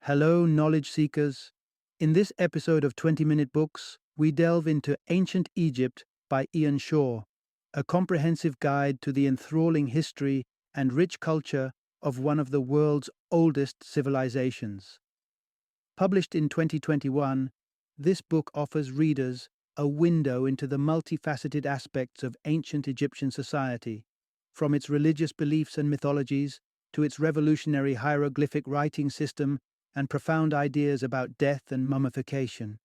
Hello, knowledge seekers. In this episode of 20-Minute Books, we delve into Ancient Egypt by Ian Shaw, a comprehensive guide to the enthralling history and rich culture of one of the world's oldest civilizations. Published in 2021, this book offers readers a window into the multifaceted aspects of ancient Egyptian society, from its religious beliefs and mythologies to its revolutionary hieroglyphic writing system and profound ideas about death and mummification.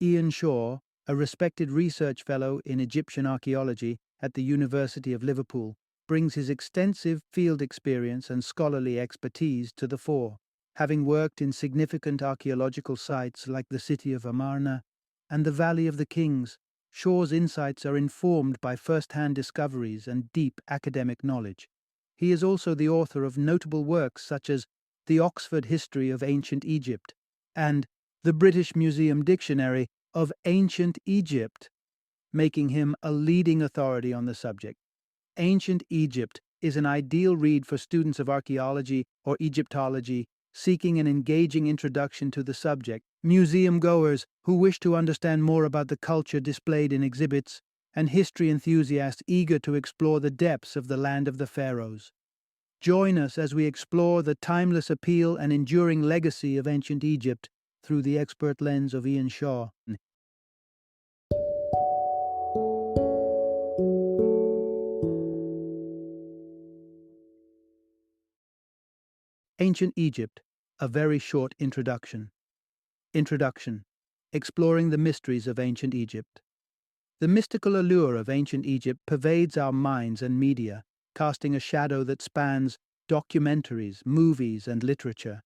Ian Shaw, a respected research fellow in Egyptian archaeology at the University of Liverpool, brings his extensive field experience and scholarly expertise to the fore. Having worked in significant archaeological sites like the city of Amarna and the Valley of the Kings, Shaw's insights are informed by first-hand discoveries and deep academic knowledge. He is also the author of notable works such as The Oxford History of Ancient Egypt and the British Museum Dictionary of Ancient Egypt, making him a leading authority on the subject. Ancient Egypt is an ideal read for students of archaeology or Egyptology seeking an engaging introduction to the subject, museum goers who wish to understand more about the culture displayed in exhibits, and history enthusiasts eager to explore the depths of the land of the pharaohs. Join us as we explore the timeless appeal and enduring legacy of ancient Egypt through the expert lens of Ian Shaw. Ancient Egypt, a very short introduction. Introduction: Exploring the mysteries of ancient Egypt. The mystical allure of ancient Egypt pervades our minds and media, casting a shadow that spans documentaries, movies, and literature.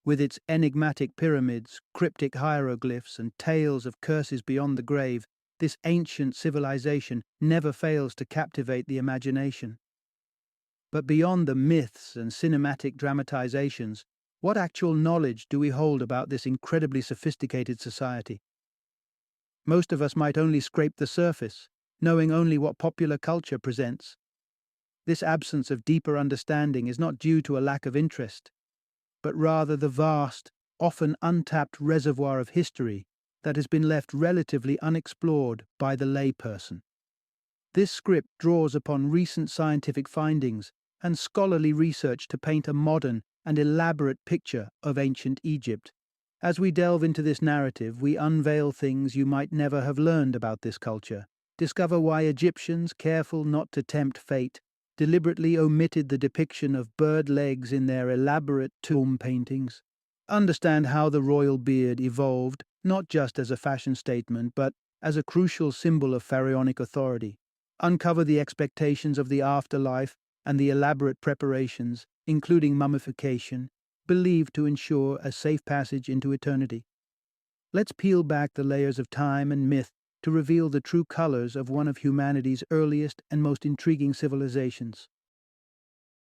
With its enigmatic pyramids, cryptic hieroglyphs, and tales of curses beyond the grave, this ancient civilization never fails to captivate the imagination. But beyond the myths and cinematic dramatizations, what actual knowledge do we hold about this incredibly sophisticated society? Most of us might only scrape the surface, knowing only what popular culture presents. This absence of deeper understanding is not due to a lack of interest, but rather the vast, often untapped reservoir of history that has been left relatively unexplored by the layperson. This script draws upon recent scientific findings and scholarly research to paint a modern and elaborate picture of ancient Egypt. As we delve into this narrative, we unveil things you might never have learned about this culture, discover why Egyptians, careful not to tempt fate, deliberately omitted the depiction of bird legs in their elaborate tomb paintings, understand how the royal beard evolved not just as a fashion statement but as a crucial symbol of pharaonic authority, uncover the expectations of the afterlife and the elaborate preparations, including mummification, believed to ensure a safe passage into eternity. Let's peel back the layers of time and myth to reveal the true colors of one of humanity's earliest and most intriguing civilizations.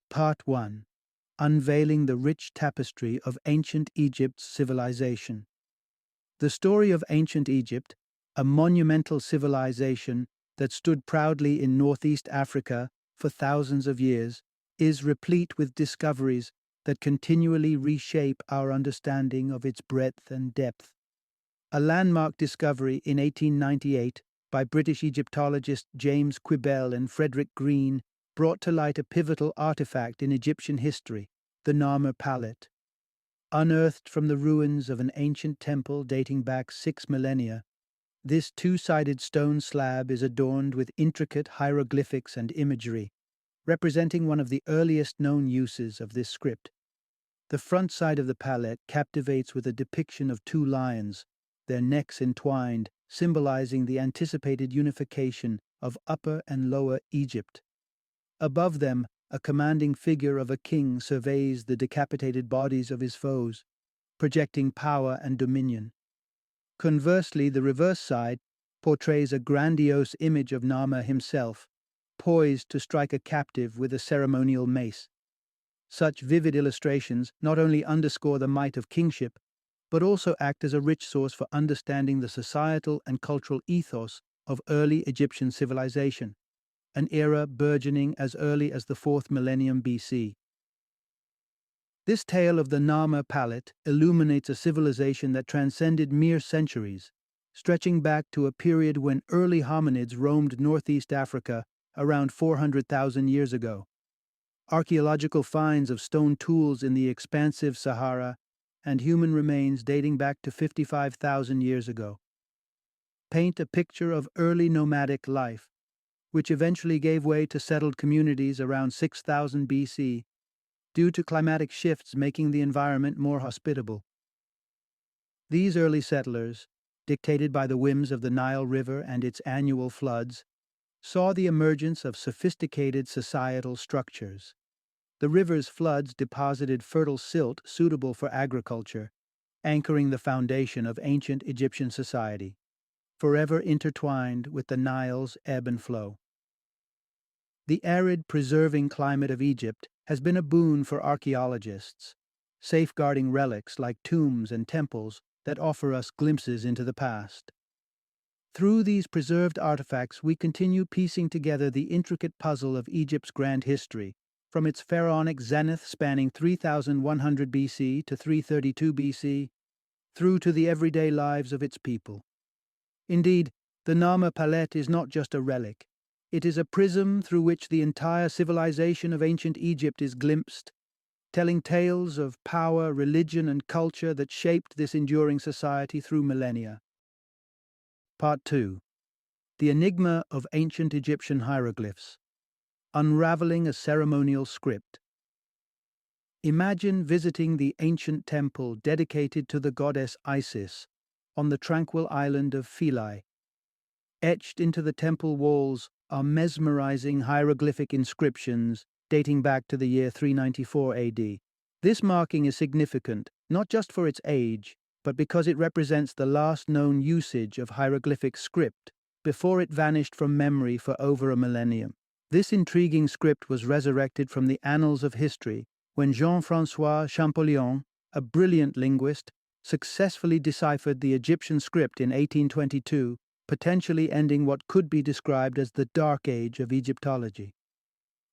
Part 1. Unveiling the rich tapestry of ancient Egypt's civilization. The story of ancient Egypt, a monumental civilization that stood proudly in northeast Africa for thousands of years, is replete with discoveries that continually reshape our understanding of its breadth and depth. A landmark discovery in 1898 by British Egyptologists James Quibell and Frederick Green brought to light a pivotal artifact in Egyptian history, the Narmer Palette. Unearthed from the ruins of an ancient temple dating back 6 millennia, this two-sided stone slab is adorned with intricate hieroglyphics and imagery, representing one of the earliest known uses of this script. The front side of the palette captivates with a depiction of two lions, their necks entwined, symbolizing the anticipated unification of Upper and Lower Egypt. Above them, a commanding figure of a king surveys the decapitated bodies of his foes, projecting power and dominion. Conversely, the reverse side portrays a grandiose image of Narmer himself, poised to strike a captive with a ceremonial mace. Such vivid illustrations not only underscore the might of kingship, but also act as a rich source for understanding the societal and cultural ethos of early Egyptian civilization, an era burgeoning as early as the 4th millennium BC. This tale of the Nama palette illuminates a civilization that transcended mere centuries, stretching back to a period when early hominids roamed northeast Africa around 400,000 years ago. Archaeological finds of stone tools in the expansive Sahara and human remains dating back to 55,000 years ago paint a picture of early nomadic life, which eventually gave way to settled communities around 6000 BC due to climatic shifts making the environment more hospitable. These early settlers, dictated by the whims of the Nile River and its annual floods, saw the emergence of sophisticated societal structures. The river's floods deposited fertile silt suitable for agriculture, anchoring the foundation of ancient Egyptian society, forever intertwined with the Nile's ebb and flow. The arid, preserving climate of Egypt has been a boon for archaeologists, safeguarding relics like tombs and temples that offer us glimpses into the past. Through these preserved artifacts, we continue piecing together the intricate puzzle of Egypt's grand history, from its pharaonic zenith spanning 3100 BC to 332 BC, through to the everyday lives of its people. Indeed, the Nama palette is not just a relic. It is a prism through which the entire civilization of ancient Egypt is glimpsed, telling tales of power, religion, and culture that shaped this enduring society through millennia. Part 2. The Enigma of Ancient Egyptian Hieroglyphs. Unraveling a Ceremonial Script. Imagine visiting the ancient temple dedicated to the goddess Isis on the tranquil island of Philae. Etched into the temple walls are mesmerizing hieroglyphic inscriptions dating back to the year 394 AD. This marking is significant not just for its age, but because it represents the last known usage of hieroglyphic script before it vanished from memory for over a millennium. This intriguing script was resurrected from the annals of history when Jean-François Champollion, a brilliant linguist, successfully deciphered the Egyptian script in 1822, potentially ending what could be described as the Dark Age of Egyptology.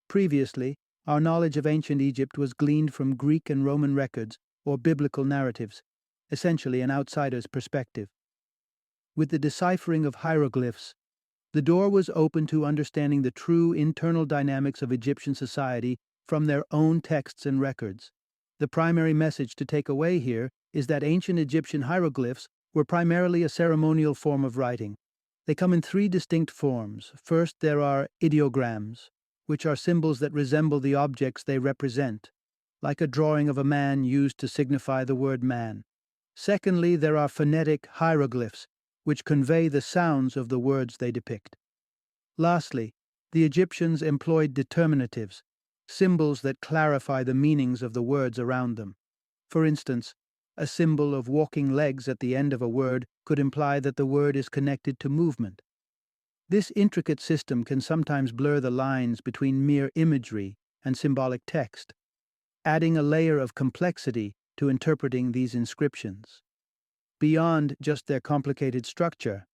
Previously, our knowledge of ancient Egypt was gleaned from Greek and Roman records or biblical narratives, essentially an outsider's perspective. With the deciphering of hieroglyphs, the door was open to understanding the true internal dynamics of Egyptian society from their own texts and records. The primary message to take away here is that ancient Egyptian hieroglyphs were primarily a ceremonial form of writing. They come in three distinct forms. First, there are ideograms, which are symbols that resemble the objects they represent, like a drawing of a man used to signify the word man. Secondly, there are phonetic hieroglyphs, which convey the sounds of the words they depict. Lastly, the Egyptians employed determinatives, symbols that clarify the meanings of the words around them. For instance, a symbol of walking legs at the end of a word could imply that the word is connected to movement. This intricate system can sometimes blur the lines between mere imagery and symbolic text, adding a layer of complexity to interpreting these inscriptions. Beyond just their complicated structure,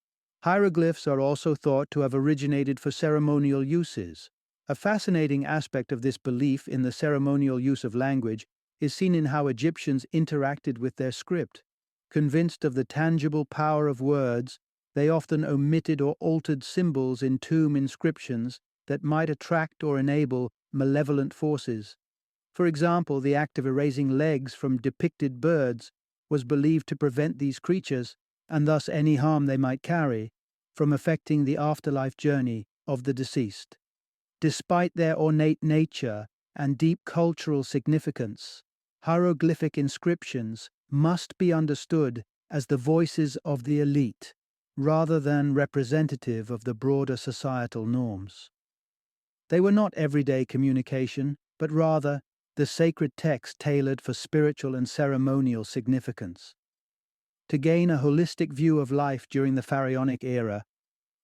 hieroglyphs are also thought to have originated for ceremonial uses. A fascinating aspect of this belief in the ceremonial use of language is seen in how Egyptians interacted with their script. Convinced of the tangible power of words, they often omitted or altered symbols in tomb inscriptions that might attract or enable malevolent forces. For example, the act of erasing legs from depicted birds was believed to prevent these creatures, and thus any harm they might carry, from affecting the afterlife journey of the deceased. Despite their ornate nature and deep cultural significance, hieroglyphic inscriptions must be understood as the voices of the elite, rather than representative of the broader societal norms. They were not everyday communication, but rather the sacred text tailored for spiritual and ceremonial significance. To gain a holistic view of life during the Pharaonic era,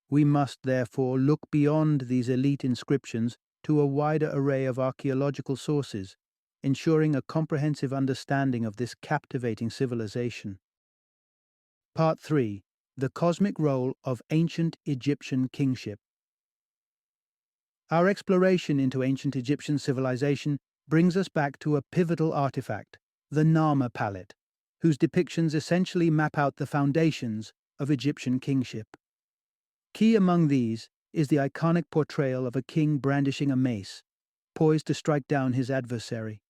we must therefore look beyond these elite inscriptions to a wider array of archaeological sources, ensuring a comprehensive understanding of this captivating civilization. Part 3. The Cosmic Role of Ancient Egyptian Kingship. Our exploration into ancient Egyptian civilization brings us back to a pivotal artifact, the Narmer palette, whose depictions essentially map out the foundations of Egyptian kingship. Key among these is the iconic portrayal of a king brandishing a mace, poised to strike down his adversary.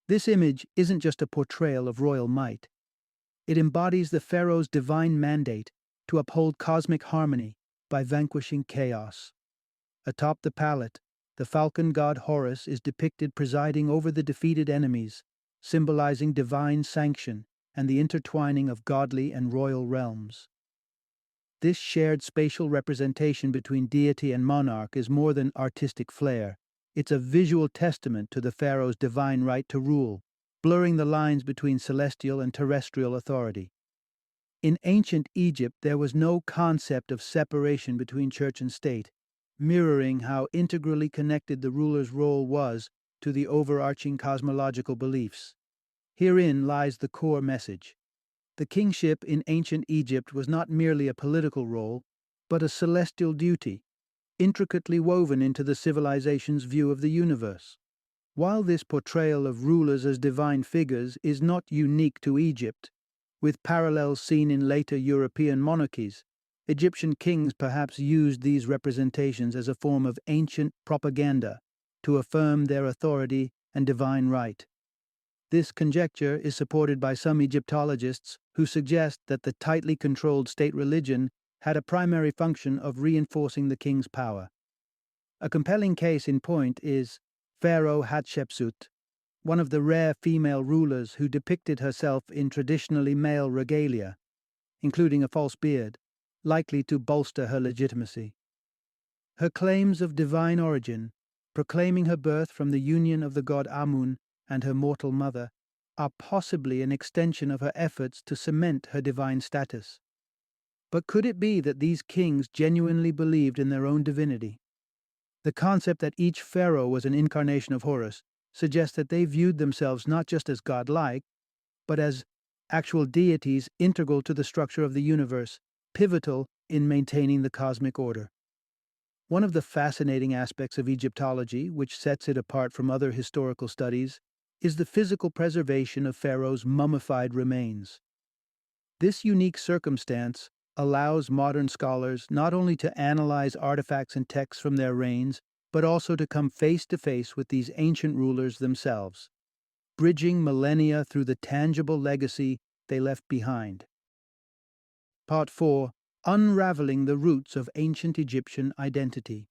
This image isn't just a portrayal of royal might. It embodies the pharaoh's divine mandate to uphold cosmic harmony by vanquishing chaos. Atop the palette, the falcon god Horus is depicted presiding over the defeated enemies, symbolizing divine sanction and the intertwining of godly and royal realms. This shared spatial representation between deity and monarch is more than artistic flair. It's a visual testament to the pharaoh's divine right to rule, blurring the lines between celestial and terrestrial authority. In ancient Egypt, there was no concept of separation between church and state, mirroring how integrally connected the ruler's role was to the overarching cosmological beliefs. Herein lies the core message. The kingship in ancient Egypt was not merely a political role, but a celestial duty, intricately woven into the civilization's view of the universe. While this portrayal of rulers as divine figures is not unique to Egypt, with parallels seen in later European monarchies, Egyptian kings perhaps used these representations as a form of ancient propaganda to affirm their authority and divine right. This conjecture is supported by some Egyptologists who suggest that the tightly controlled state religion had a primary function of reinforcing the king's power. A compelling case in point is Pharaoh Hatshepsut, one of the rare female rulers who depicted herself in traditionally male regalia, including a false beard, likely to bolster her legitimacy. Her claims of divine origin, proclaiming her birth from the union of the god Amun and her mortal mother, are possibly an extension of her efforts to cement her divine status. But could it be that these kings genuinely believed in their own divinity? The concept that each pharaoh was an incarnation of Horus suggests that they viewed themselves not just as godlike, but as actual deities integral to the structure of the universe, pivotal in maintaining the cosmic order. One of the fascinating aspects of Egyptology, which sets it apart from other historical studies, is the physical preservation of pharaohs' mummified remains. This unique circumstance allows modern scholars not only to analyze artifacts and texts from their reigns, but also to come face to face with these ancient rulers themselves, bridging millennia through the tangible legacy they left behind. Part 4. Unraveling the Roots of Ancient Egyptian Identity.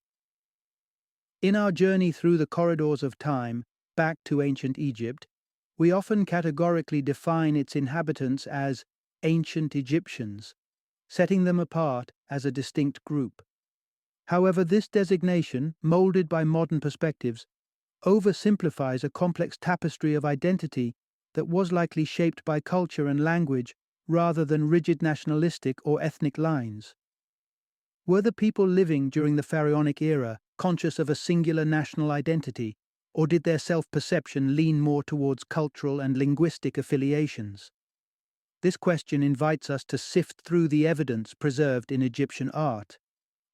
In our journey through the corridors of time, back to ancient Egypt, we often categorically define its inhabitants as ancient Egyptians, setting them apart as a distinct group. However, this designation, molded by modern perspectives, oversimplifies a complex tapestry of identity that was likely shaped by culture and language rather than rigid nationalistic or ethnic lines. Were the people living during the pharaonic era conscious of a singular national identity, or did their self-perception lean more towards cultural and linguistic affiliations? This question invites us to sift through the evidence preserved in Egyptian art,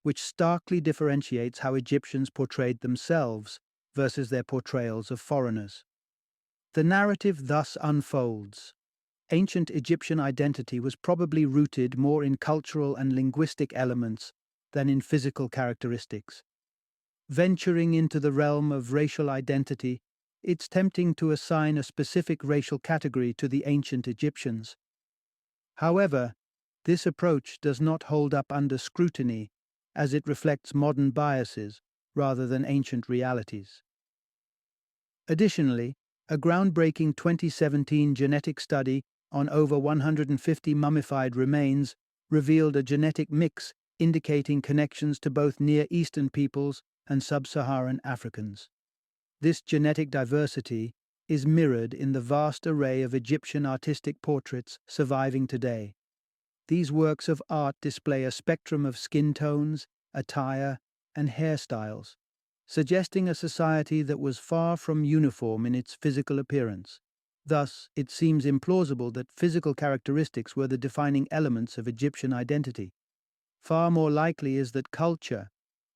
which starkly differentiates how Egyptians portrayed themselves versus their portrayals of foreigners. The narrative thus unfolds. Ancient Egyptian identity was probably rooted more in cultural and linguistic elements than in physical characteristics. Venturing into the realm of racial identity, it's tempting to assign a specific racial category to the ancient Egyptians. However, this approach does not hold up under scrutiny, as it reflects modern biases rather than ancient realities. Additionally, a groundbreaking 2017 genetic study on over 150 mummified remains revealed a genetic mix indicating connections to both Near Eastern peoples and Sub-Saharan Africans. This genetic diversity is mirrored in the vast array of Egyptian artistic portraits surviving today. These works of art display a spectrum of skin tones, attire, and hairstyles, suggesting a society that was far from uniform in its physical appearance. Thus, it seems implausible that physical characteristics were the defining elements of Egyptian identity. Far more likely is that culture,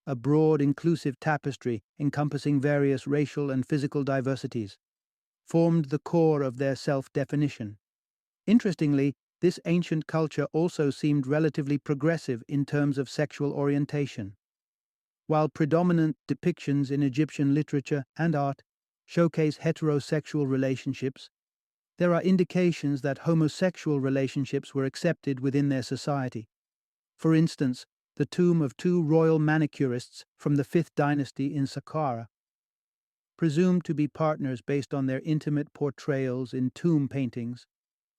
a broad, inclusive tapestry encompassing various racial and physical diversities, formed the core of their self-definition. Interestingly, this ancient culture also seemed relatively progressive in terms of sexual orientation. While predominant depictions in Egyptian literature and art showcase heterosexual relationships, there are indications that homosexual relationships were accepted within their society. For instance, the tomb of two royal manicurists from the 5th dynasty in Saqqara, presumed to be partners based on their intimate portrayals in tomb paintings,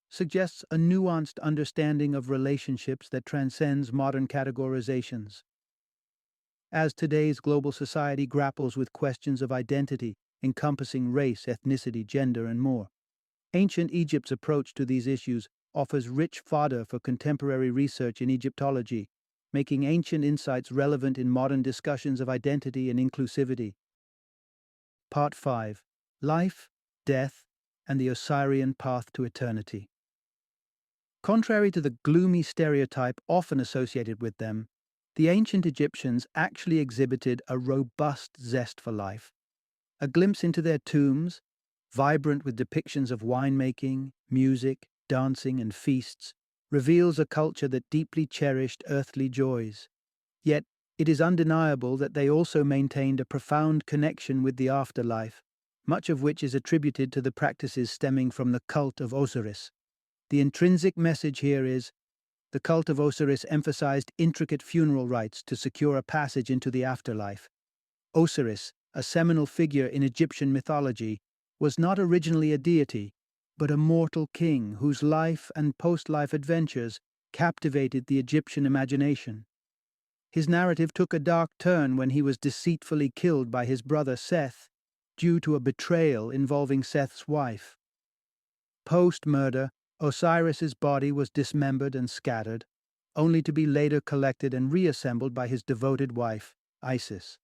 suggests a nuanced understanding of relationships that transcends modern categorizations. As today's global society grapples with questions of identity, encompassing race, ethnicity, gender, and more, ancient Egypt's approach to these issues offers rich fodder for contemporary research in Egyptology, making ancient insights relevant in modern discussions of identity and inclusivity. Part 5. Life, Death, and the Osirian Path to Eternity. Contrary to the gloomy stereotype often associated with them, the ancient Egyptians actually exhibited a robust zest for life. A glimpse into their tombs, vibrant with depictions of winemaking, music, dancing, and feasts, reveals a culture that deeply cherished earthly joys. Yet, it is undeniable that they also maintained a profound connection with the afterlife, much of which is attributed to the practices stemming from the cult of Osiris. The intrinsic message here is, the cult of Osiris emphasized intricate funeral rites to secure a passage into the afterlife. Osiris, a seminal figure in Egyptian mythology, was not originally a deity, but a mortal king whose life and post-life adventures captivated the Egyptian imagination. His narrative took a dark turn when he was deceitfully killed by his brother Seth, due to a betrayal involving Seth's wife. Post-murder, Osiris's body was dismembered and scattered, only to be later collected and reassembled by his devoted wife, Isis.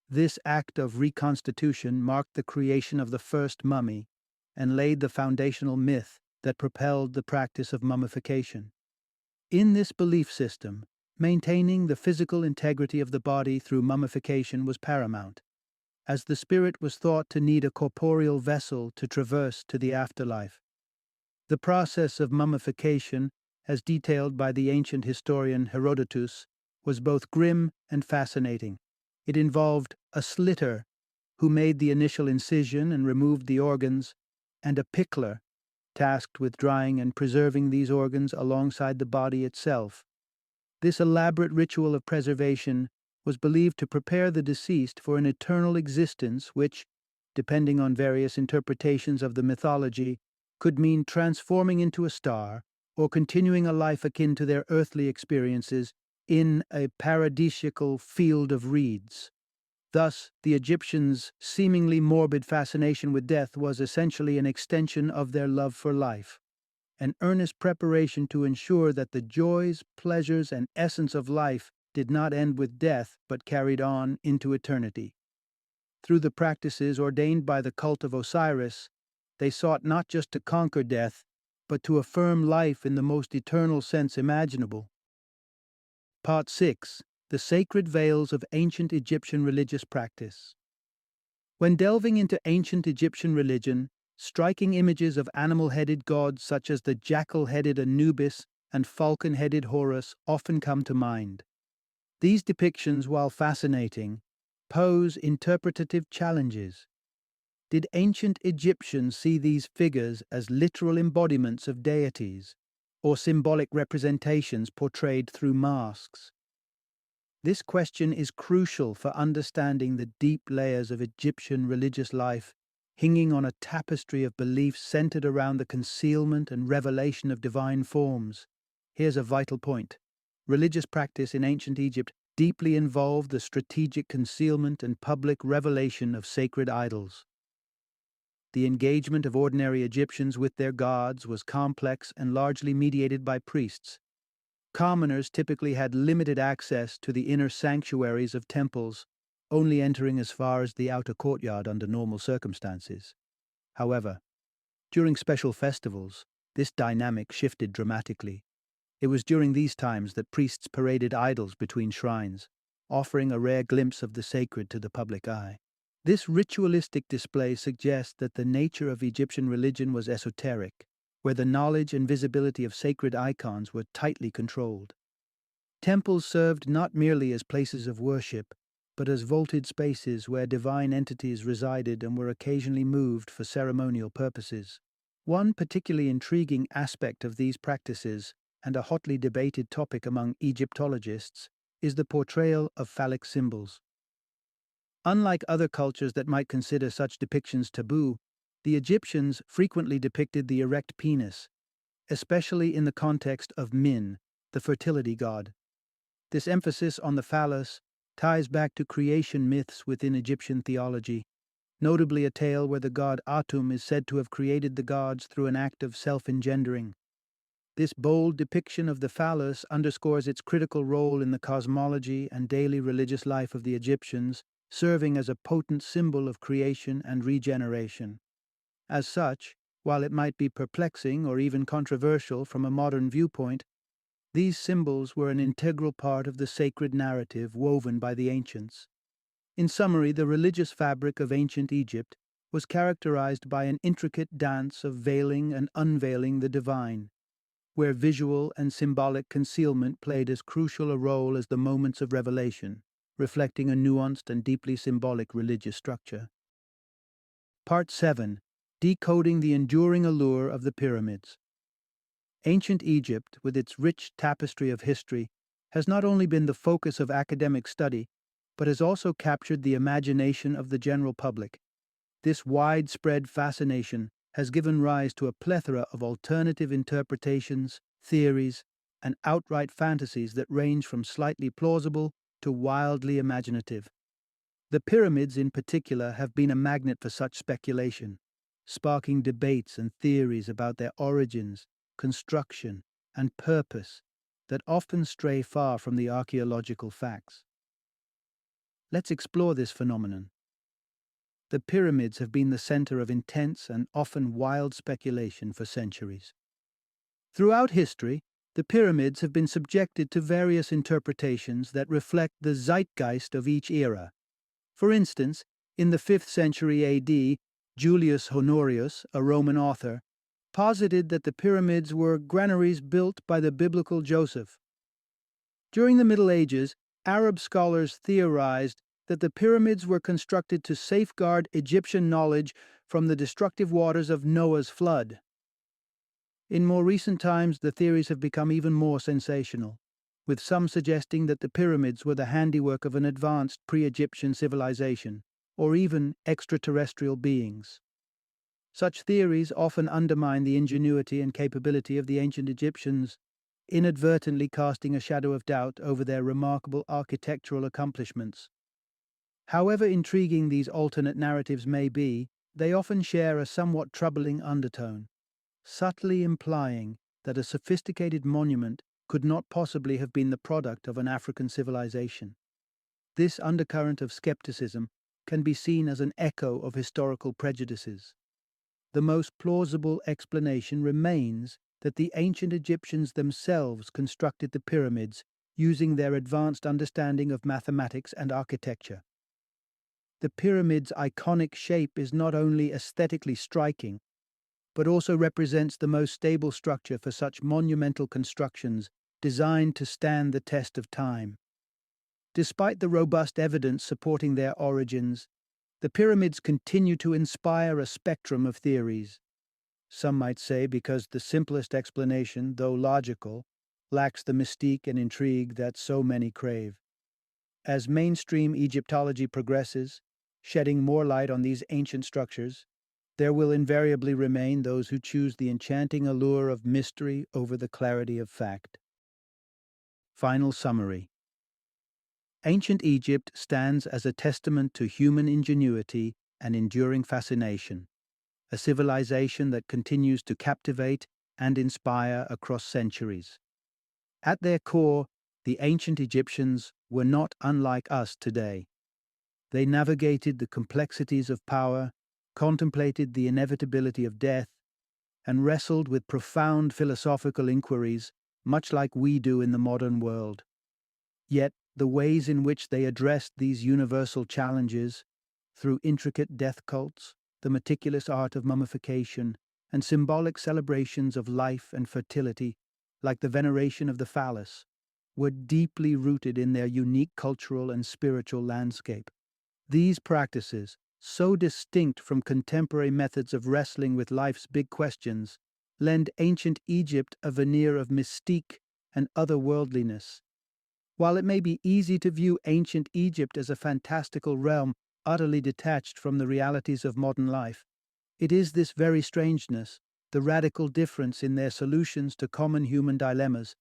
This act of reconstitution marked the creation of the first mummy and laid the foundational myth that propelled the practice of mummification. In this belief system, maintaining the physical integrity of the body through mummification was paramount, as the spirit was thought to need a corporeal vessel to traverse to the afterlife. The process of mummification, as detailed by the ancient historian Herodotus, was both grim and fascinating. It involved a slitter, who made the initial incision and removed the organs, and a pickler, tasked with drying and preserving these organs alongside the body itself. This elaborate ritual of preservation was believed to prepare the deceased for an eternal existence which, depending on various interpretations of the mythology, could mean transforming into a star or continuing a life akin to their earthly experiences in a paradisiacal field of reeds. Thus, the Egyptians' seemingly morbid fascination with death was essentially an extension of their love for life, an earnest preparation to ensure that the joys, pleasures, and essence of life did not end with death but carried on into eternity. Through the practices ordained by the cult of Osiris, they sought not just to conquer death, but to affirm life in the most eternal sense imaginable. Part 6. The Sacred Veils of Ancient Egyptian Religious Practice. When delving into ancient Egyptian religion, striking images of animal-headed gods such as the jackal-headed Anubis and falcon-headed Horus often come to mind. These depictions, while fascinating, pose interpretative challenges. Did ancient Egyptians see these figures as literal embodiments of deities, or symbolic representations portrayed through masks? This question is crucial for understanding the deep layers of Egyptian religious life, hinging on a tapestry of beliefs centered around the concealment and revelation of divine forms. Here's a vital point. Religious practice in ancient Egypt deeply involved the strategic concealment and public revelation of sacred idols. The engagement of ordinary Egyptians with their gods was complex and largely mediated by priests. Commoners typically had limited access to the inner sanctuaries of temples, only entering as far as the outer courtyard under normal circumstances. However, during special festivals, this dynamic shifted dramatically. It was during these times that priests paraded idols between shrines, offering a rare glimpse of the sacred to the public eye. This ritualistic display suggests that the nature of Egyptian religion was esoteric, where the knowledge and visibility of sacred icons were tightly controlled. Temples served not merely as places of worship, but as vaulted spaces where divine entities resided and were occasionally moved for ceremonial purposes. One particularly intriguing aspect of these practices, and a hotly debated topic among Egyptologists, is the portrayal of phallic symbols. Unlike other cultures that might consider such depictions taboo, the Egyptians frequently depicted the erect penis, especially in the context of Min, the fertility god. This emphasis on the phallus ties back to creation myths within Egyptian theology, notably a tale where the god Atum is said to have created the gods through an act of self-engendering. This bold depiction of the phallus underscores its critical role in the cosmology and daily religious life of the Egyptians, serving as a potent symbol of creation and regeneration. As such, while it might be perplexing or even controversial from a modern viewpoint, these symbols were an integral part of the sacred narrative woven by the ancients. In summary, the religious fabric of ancient Egypt was characterized by an intricate dance of veiling and unveiling the divine, where visual and symbolic concealment played as crucial a role as the moments of revelation, reflecting a nuanced and deeply symbolic religious structure. Part 7. Decoding the enduring allure of the pyramids. Ancient Egypt, with its rich tapestry of history, has not only been the focus of academic study, but has also captured the imagination of the general public. This widespread fascination has given rise to a plethora of alternative interpretations, theories, and outright fantasies that range from slightly plausible to wildly imaginative. The pyramids, in particular, have been a magnet for such speculation, sparking debates and theories about their origins, construction, and purpose that often stray far from the archaeological facts. Let's explore this phenomenon. The pyramids have been the center of intense and often wild speculation for centuries. Throughout history, the pyramids have been subjected to various interpretations that reflect the zeitgeist of each era. For instance, in the 5th century AD, Julius Honorius, a Roman author, posited that the pyramids were granaries built by the biblical Joseph. During the Middle Ages, Arab scholars theorized that the pyramids were constructed to safeguard Egyptian knowledge from the destructive waters of Noah's flood. In more recent times, the theories have become even more sensational, with some suggesting that the pyramids were the handiwork of an advanced pre-Egyptian civilization, or even extraterrestrial beings. Such theories often undermine the ingenuity and capability of the ancient Egyptians, inadvertently casting a shadow of doubt over their remarkable architectural accomplishments. However intriguing these alternate narratives may be, they often share a somewhat troubling undertone, subtly implying that a sophisticated monument could not possibly have been the product of an African civilization. This undercurrent of skepticism can be seen as an echo of historical prejudices. The most plausible explanation remains that the ancient Egyptians themselves constructed the pyramids using their advanced understanding of mathematics and architecture. The pyramid's iconic shape is not only aesthetically striking, but also represents the most stable structure for such monumental constructions designed to stand the test of time. Despite the robust evidence supporting their origins, the pyramids continue to inspire a spectrum of theories. Some might say because the simplest explanation, though logical, lacks the mystique and intrigue that so many crave. As mainstream Egyptology progresses, shedding more light on these ancient structures, there will invariably remain those who choose the enchanting allure of mystery over the clarity of fact. Final summary. Ancient Egypt stands as a testament to human ingenuity and enduring fascination, a civilization that continues to captivate and inspire across centuries. At their core, the ancient Egyptians were not unlike us today. They navigated the complexities of power, contemplated the inevitability of death, and wrestled with profound philosophical inquiries, much like we do in the modern world. Yet, the ways in which they addressed these universal challenges through intricate death cults, the meticulous art of mummification, and symbolic celebrations of life and fertility, like the veneration of the phallus, were deeply rooted in their unique cultural and spiritual landscape. These practices, so distinct from contemporary methods of wrestling with life's big questions, lend ancient Egypt a veneer of mystique and otherworldliness. While it may be easy to view ancient Egypt as a fantastical realm utterly detached from the realities of modern life, it is this very strangeness, the radical difference in their solutions to common human dilemmas,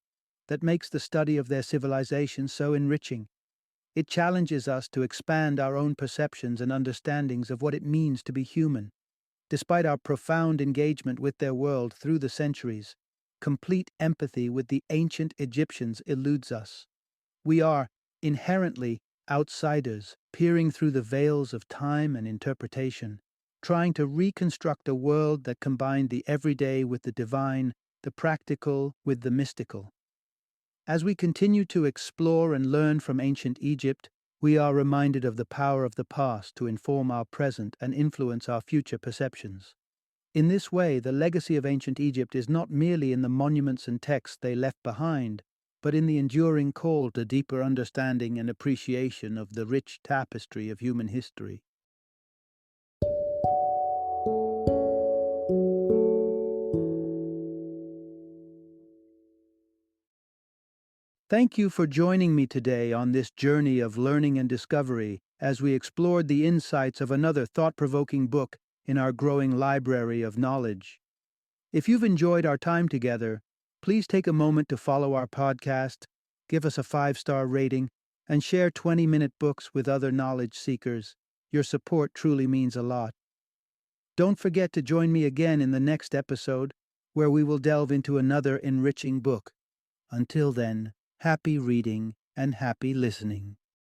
that makes the study of their civilization so enriching. It challenges us to expand our own perceptions and understandings of what it means to be human. Despite our profound engagement with their world through the centuries, complete empathy with the ancient Egyptians eludes us. We are, inherently, outsiders, peering through the veils of time and interpretation, trying to reconstruct a world that combined the everyday with the divine, the practical with the mystical. As we continue to explore and learn from ancient Egypt, we are reminded of the power of the past to inform our present and influence our future perceptions. In this way, the legacy of ancient Egypt is not merely in the monuments and texts they left behind, but in the enduring call to deeper understanding and appreciation of the rich tapestry of human history. Thank you for joining me today on this journey of learning and discovery as we explored the insights of another thought-provoking book in our growing library of knowledge. If you've enjoyed our time together, please take a moment to follow our podcast, give us a 5-star rating, and share 20-minute books with other knowledge seekers. Your support truly means a lot. Don't forget to join me again in the next episode, where we will delve into another enriching book. Until then, happy reading and happy listening.